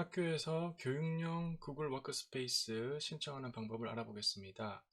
학교에서 교육용 구글 워크스페이스 신청하는 방법을 알아보겠습니다.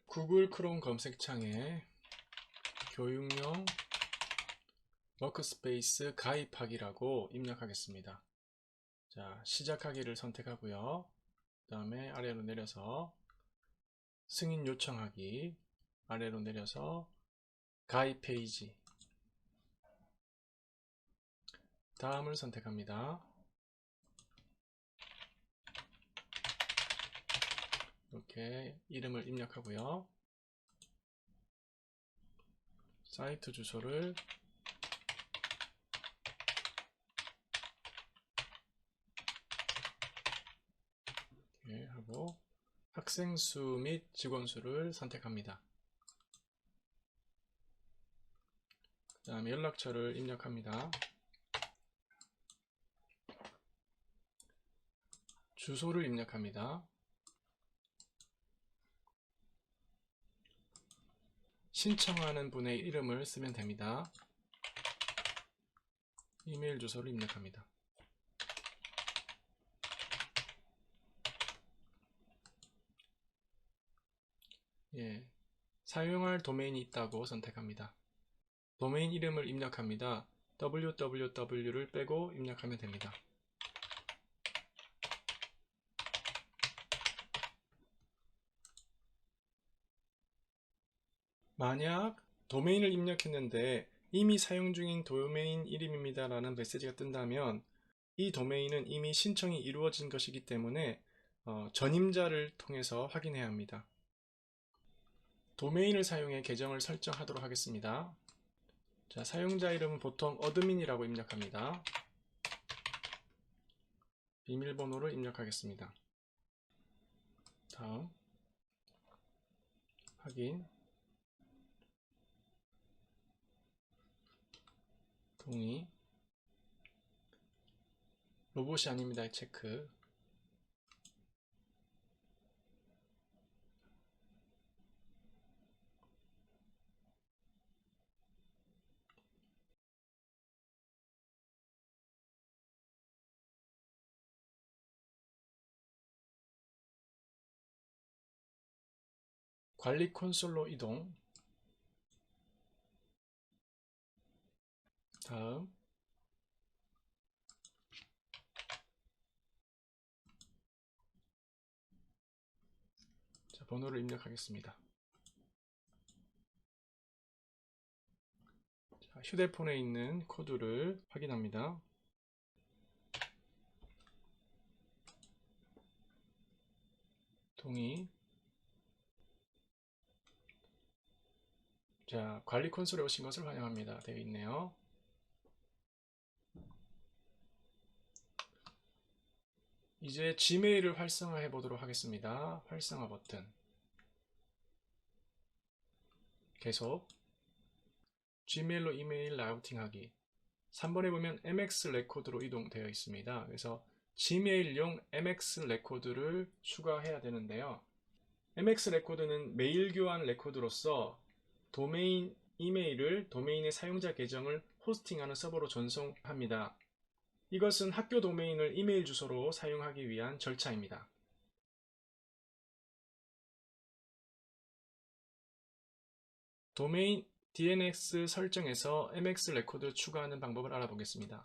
구글 크롬 검색창에 교육용 워크스페이스 가입하기라고 입력하겠습니다. 자, 시작하기를 선택하고요. 그 다음에 아래로 내려서 승인 요청하기, 아래로 내려서 가입 페이지, 다음을 선택합니다. 이렇게 이름을 입력하고요. 사이트 주소를 이렇게 하고 학생 수 및 직원 수를 선택합니다. 그 다음에 연락처를 입력합니다. 주소를 입력합니다. 신청하는 분의 이름을 쓰면 됩니다. 이메일 주소를 입력합니다. 사용할 도메인이 있다고 선택합니다. 도메인 이름을 입력합니다. www를 빼고 입력하면 됩니다. 만약 도메인을 입력했는데 이미 사용 중인 도메인 이름입니다 라는 메시지가 뜬다면 이 도메인은 이미 신청이 이루어진 것이기 때문에 전임자를 통해서 확인해야 합니다. 도메인을 사용해 계정을 설정하도록 하겠습니다. 자, 사용자 이름은 보통 어드민이라고 입력합니다. 비밀번호를 입력하겠습니다. 다음 확인, 동의, 로봇이 아닙니다. 체크. 관리 콘솔로 이동. 다음 자, 번호를 입력하겠습니다. 자, 휴대폰에 있는 코드를 확인합니다. 동의. 자, 관리 콘솔에 오신 것을 환영합니다. 되어 있네요. 이제 지메일을 활성화해 보도록 하겠습니다. 활성화 버튼. 계속. 지메일로 이메일 라우팅하기. 3번에 보면 MX 레코드로 이동되어 있습니다. 그래서 지메일용 MX 레코드를 추가해야 되는데요. MX 레코드는 메일 교환 레코드로서 도메인 이메일을 도메인의 사용자 계정을 호스팅하는 서버로 전송합니다. 이것은 학교 도메인을 이메일 주소로 사용하기 위한 절차입니다. 도메인 DNS 설정에서 MX 레코드 추가하는 방법을 알아보겠습니다.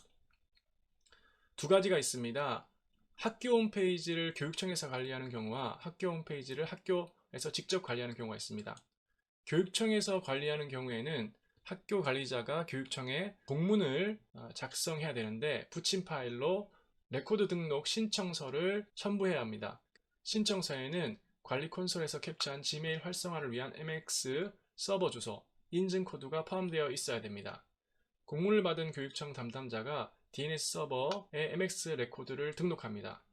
두 가지가 있습니다. 학교 홈페이지를 교육청에서 관리하는 경우와 학교 홈페이지를 학교에서 직접 관리하는 경우가 있습니다. 교육청에서 관리하는 경우에는 학교 관리자가 교육청에 공문을 작성해야 되는데 붙인 파일로 레코드 등록 신청서를 첨부해야 합니다. 신청서에는 관리 콘솔에서 캡처한 지메일 활성화를 위한 MX 서버 주소, 인증 코드가 포함되어 있어야 됩니다. 공문을 받은 교육청 담당자가 DNS 서버에 MX 레코드를 등록합니다.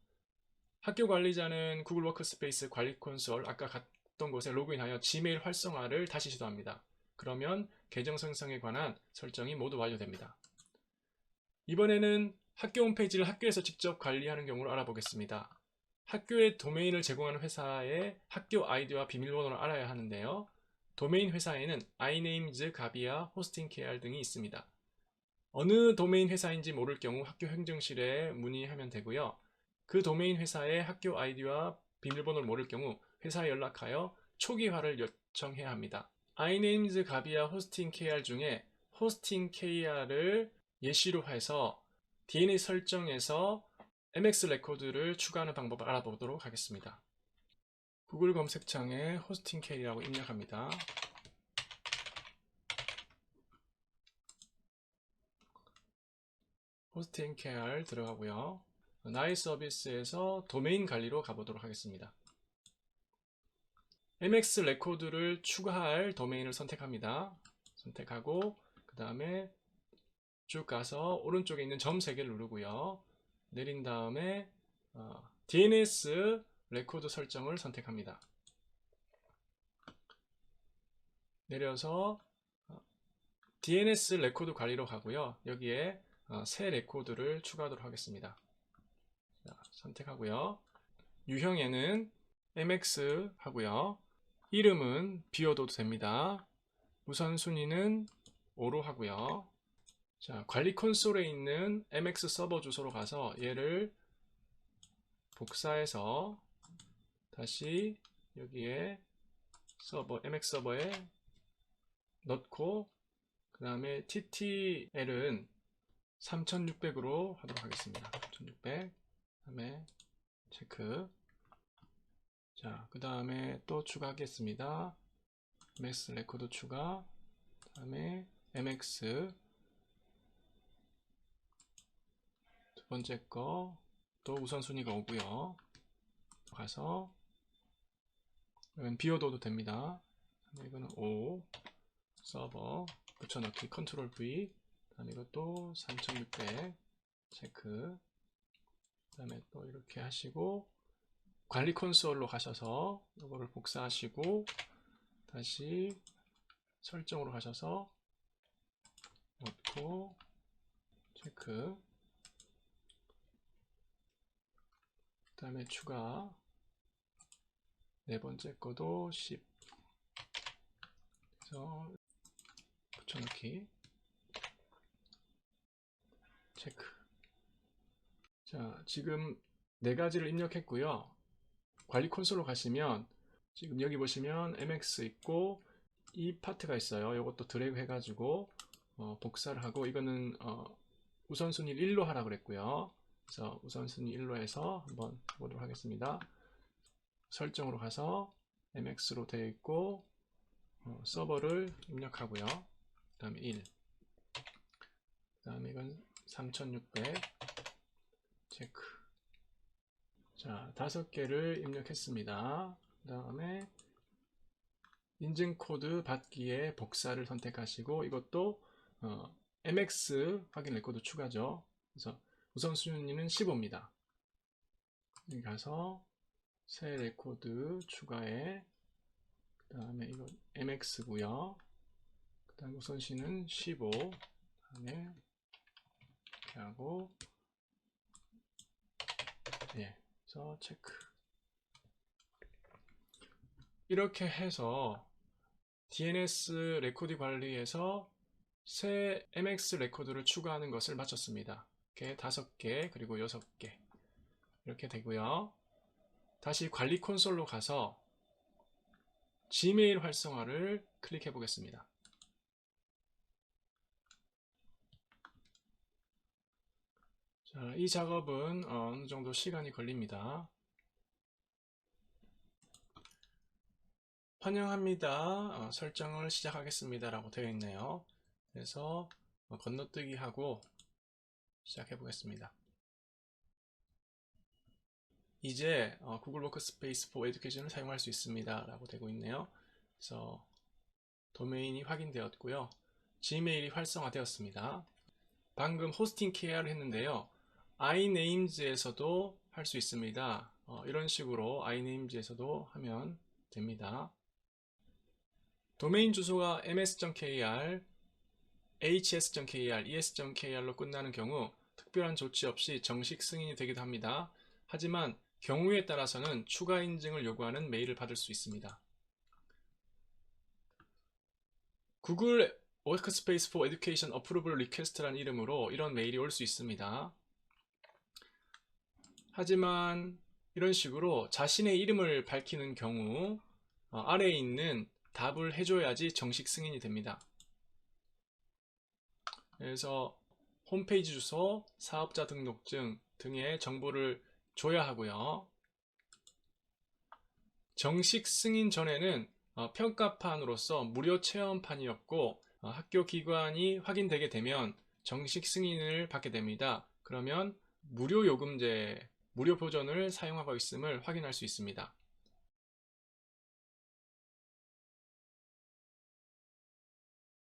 학교 관리자는 구글 워크스페이스 관리 콘솔 아까 갔던 곳에 로그인하여 지메일 활성화를 다시 시도합니다. 그러면 계정 생성에 관한 설정이 모두 완료됩니다. 이번에는 학교 홈페이지를 학교에서 직접 관리하는 경우를 알아보겠습니다. 학교에 도메인을 제공하는 회사의 학교 아이디와 비밀번호를 알아야 하는데요. 도메인 회사에는 iNames, 가비아, 호스팅KR 등이 있습니다. 어느 도메인 회사인지 모를 경우 학교 행정실에 문의하면 되고요. 그 도메인 회사의 학교 아이디와 비밀번호를 모를 경우 회사에 연락하여 초기화를 요청해야 합니다. iNames, 가비아, 호스팅KR 중에 호스팅KR을 예시로 해서 DNS 설정에서 MX 레코드를 추가하는 방법을 알아보도록 하겠습니다. 구글 검색창에 호스팅KR이라고 입력합니다. 호스팅KR 들어가고요. 나의 서비스에서 도메인 관리로 가보도록 하겠습니다. MX 레코드를 추가할 도메인을 선택합니다. 선택하고 그 다음에 쭉 가서 오른쪽에 있는 점 3개를 누르고요. 내린 다음에 DNS 레코드 설정을 선택합니다. 내려서 DNS 레코드 관리로 가고요. 여기에 새 레코드를 추가하도록 하겠습니다. 자, 선택하고요. 유형에는 MX 하고요. 이름은 비워둬도 됩니다. 우선순위는 5로 하고요. 자, 관리 콘솔에 있는 MX 서버 주소로 가서 얘를 복사해서 다시 여기에 MX 서버에 넣고 그 다음에 TTL은 3600으로 하도록 하겠습니다. 3600. 그 다음에 체크. 자, 그 다음에 또 추가하겠습니다. MX 레코드 추가. 그 다음에 MX 두 번째 거 또 우선순위가 오고요. 가서 이건 비워둬도 됩니다. 이거는 5 서버 붙여넣기 컨트롤 V. 그 다음에 이것도 3600 체크. 그 다음에 또 이렇게 하시고 관리 콘솔로 가셔서 이거를 복사하시고 다시 설정으로 가셔서 넣고 체크. 그 다음에 추가 네 번째 거도 10 그래서 붙여넣기 체크. 자, 지금 네 가지를 입력했고요. 관리 콘솔로 가시면 지금 여기 보시면 MX 있고 이 파트가 있어요. 이것도 드래그 해가지고 복사를 하고 이거는 우선순위 1로 하라 그랬고요. 그래서 우선순위 1로 해서 한번 해보도록 하겠습니다. 설정으로 가서 MX로 되어 있고 서버를 입력하고요. 그 다음에 1. 그 다음에 이건 3600 체크. 자, 5개를 입력했습니다. 그 다음에 인증 코드 받기에 복사를 선택하시고 이것도 MX 확인 레코드 추가죠. 그래서 우선순위는 15입니다. 여기 가서 새 레코드 추가해. 그 다음에 이거 MX고요. 그 다음 우선순위는 15. 다음에 이렇게 하고 예, 그래서 체크. 이렇게 해서 DNS 레코드 관리에서 새 MX 레코드를 추가하는 것을 마쳤습니다. 이렇게 5개 그리고 6개 이렇게 되고요. 다시 관리 콘솔로 가서 지메일 활성화를 클릭해 보겠습니다. 자, 이 작업은 어느 정도 시간이 걸립니다. 환영합니다. 설정을 시작하겠습니다 라고 되어 있네요. 그래서 건너뛰기 하고 시작해 보겠습니다. 이제 구글 워크스페이스 for 에듀케이션을 사용할 수 있습니다 라고 되고 있네요. 그래서 도메인이 확인되었고요. 지메일이 활성화되었습니다. 방금 호스팅 KR을 했는데요. iNames에서도 할 수 있습니다. 이런 식으로 iNames에서도 하면 됩니다. 도메인 주소가 ms.kr, hs.kr, es.kr로 끝나는 경우 특별한 조치 없이 정식 승인이 되기도 합니다. 하지만 경우에 따라서는 추가 인증을 요구하는 메일을 받을 수 있습니다. 구글 워크스페이스 for Education Approval Request라는 이름으로 이런 메일이 올 수 있습니다. 하지만 이런 식으로 자신의 이름을 밝히는 경우 아래에 있는 답을 해줘야지 정식 승인이 됩니다. 그래서 홈페이지 주소, 사업자 등록증 등의 정보를 줘야 하고요. 정식 승인 전에는 평가판으로서 무료 체험판이었고 학교 기관이 확인되게 되면 정식 승인을 받게 됩니다. 그러면 무료 요금제, 무료 버전을 사용하고 있음을 확인할 수 있습니다.